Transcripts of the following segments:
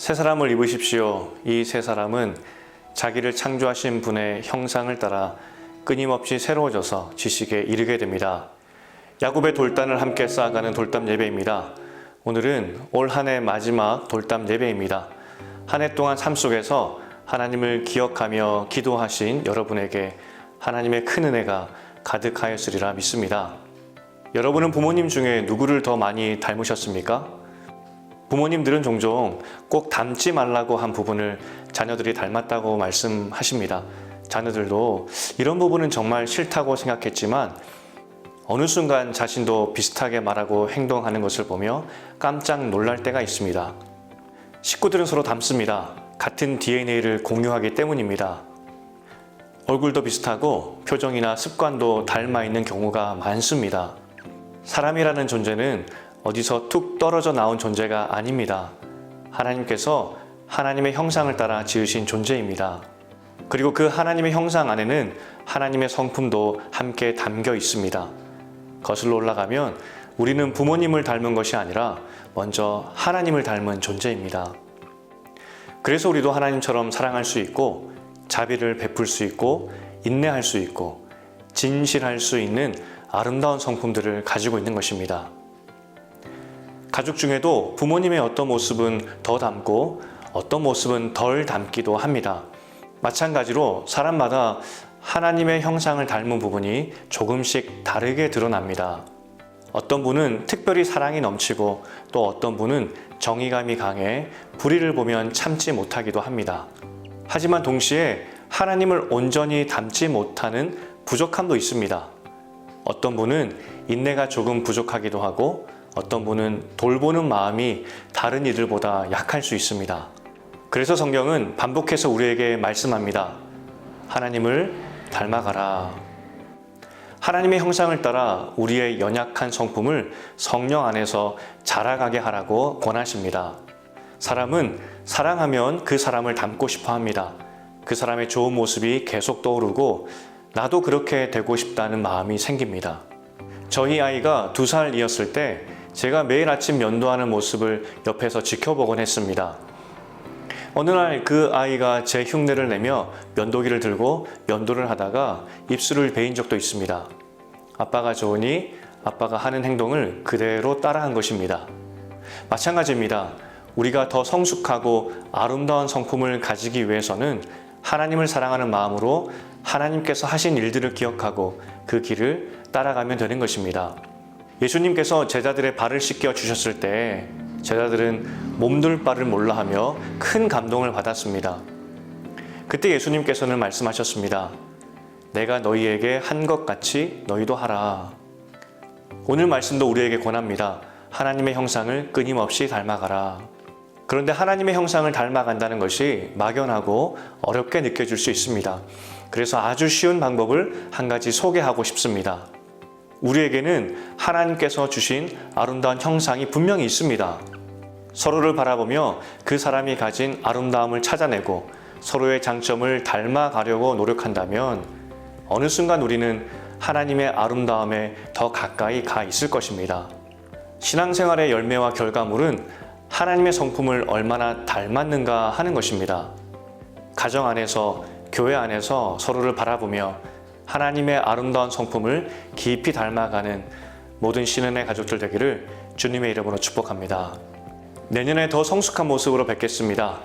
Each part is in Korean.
새 사람을 입으십시오. 이 새 사람은 자기를 창조하신 분의 형상을 따라 끊임없이 새로워져서 지식에 이르게 됩니다. 야곱의 돌단을 함께 쌓아가는 돌담 예배입니다. 오늘은 올 한 해 마지막 돌담 예배입니다. 한 해 동안 삶 속에서 하나님을 기억하며 기도하신 여러분에게 하나님의 큰 은혜가 가득하였으리라 믿습니다. 여러분은 부모님 중에 누구를 더 많이 닮으셨습니까? 부모님들은 종종 꼭 닮지 말라고 한 부분을 자녀들이 닮았다고 말씀하십니다. 자녀들도 이런 부분은 정말 싫다고 생각했지만 어느 순간 자신도 비슷하게 말하고 행동하는 것을 보며 깜짝 놀랄 때가 있습니다. 식구들은 서로 닮습니다. 같은 DNA를 공유하기 때문입니다. 얼굴도 비슷하고 표정이나 습관도 닮아 있는 경우가 많습니다. 사람이라는 존재는 어디서 툭 떨어져 나온 존재가 아닙니다. 하나님께서 하나님의 형상을 따라 지으신 존재입니다. 그리고 그 하나님의 형상 안에는 하나님의 성품도 함께 담겨 있습니다. 거슬러 올라가면 우리는 부모님을 닮은 것이 아니라 먼저 하나님을 닮은 존재입니다. 그래서 우리도 하나님처럼 사랑할 수 있고 자비를 베풀 수 있고 인내할 수 있고 진실할 수 있는 아름다운 성품들을 가지고 있는 것입니다. 가족 중에도 부모님의 어떤 모습은 더 닮고 어떤 모습은 덜 닮기도 합니다. 마찬가지로 사람마다 하나님의 형상을 닮은 부분이 조금씩 다르게 드러납니다. 어떤 분은 특별히 사랑이 넘치고 또 어떤 분은 정의감이 강해 불의를 보면 참지 못하기도 합니다. 하지만 동시에 하나님을 온전히 닮지 못하는 부족함도 있습니다. 어떤 분은 인내가 조금 부족하기도 하고 어떤 분은 돌보는 마음이 다른 이들보다 약할 수 있습니다. 그래서 성경은 반복해서 우리에게 말씀합니다. 하나님을 닮아가라. 하나님의 형상을 따라 우리의 연약한 성품을 성령 안에서 자라가게 하라고 권하십니다. 사람은 사랑하면 그 사람을 닮고 싶어 합니다. 그 사람의 좋은 모습이 계속 떠오르고 나도 그렇게 되고 싶다는 마음이 생깁니다. 저희 아이가 2살이었을 때 제가 매일 아침 면도하는 모습을 옆에서 지켜보곤 했습니다. 어느 날 그 아이가 제 흉내를 내며 면도기를 들고 면도를 하다가 입술을 베인 적도 있습니다. 아빠가 좋으니 아빠가 하는 행동을 그대로 따라한 것입니다. 마찬가지입니다. 우리가 더 성숙하고 아름다운 성품을 가지기 위해서는 하나님을 사랑하는 마음으로 하나님께서 하신 일들을 기억하고 그 길을 따라가면 되는 것입니다. 예수님께서 제자들의 발을 씻겨 주셨을 때 제자들은 몸둘 바를 몰라 하며 큰 감동을 받았습니다. 그때 예수님께서는 말씀하셨습니다. 내가 너희에게 한 것 같이 너희도 하라. 오늘 말씀도 우리에게 권합니다. 하나님의 형상을 끊임없이 닮아가라. 그런데 하나님의 형상을 닮아간다는 것이 막연하고 어렵게 느껴질 수 있습니다. 그래서 아주 쉬운 방법을 한 가지 소개하고 싶습니다. 우리에게는 하나님께서 주신 아름다운 형상이 분명히 있습니다. 서로를 바라보며 그 사람이 가진 아름다움을 찾아내고 서로의 장점을 닮아가려고 노력한다면 어느 순간 우리는 하나님의 아름다움에 더 가까이 가 있을 것입니다. 신앙생활의 열매와 결과물은 하나님의 성품을 얼마나 닮았는가 하는 것입니다. 가정 안에서, 교회 안에서 서로를 바라보며 하나님의 아름다운 성품을 깊이 닮아가는 모든 신은의 가족들 되기를 주님의 이름으로 축복합니다. 내년에 더 성숙한 모습으로 뵙겠습니다.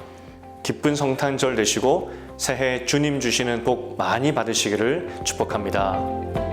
기쁜 성탄절 되시고 새해 주님 주시는 복 많이 받으시기를 축복합니다.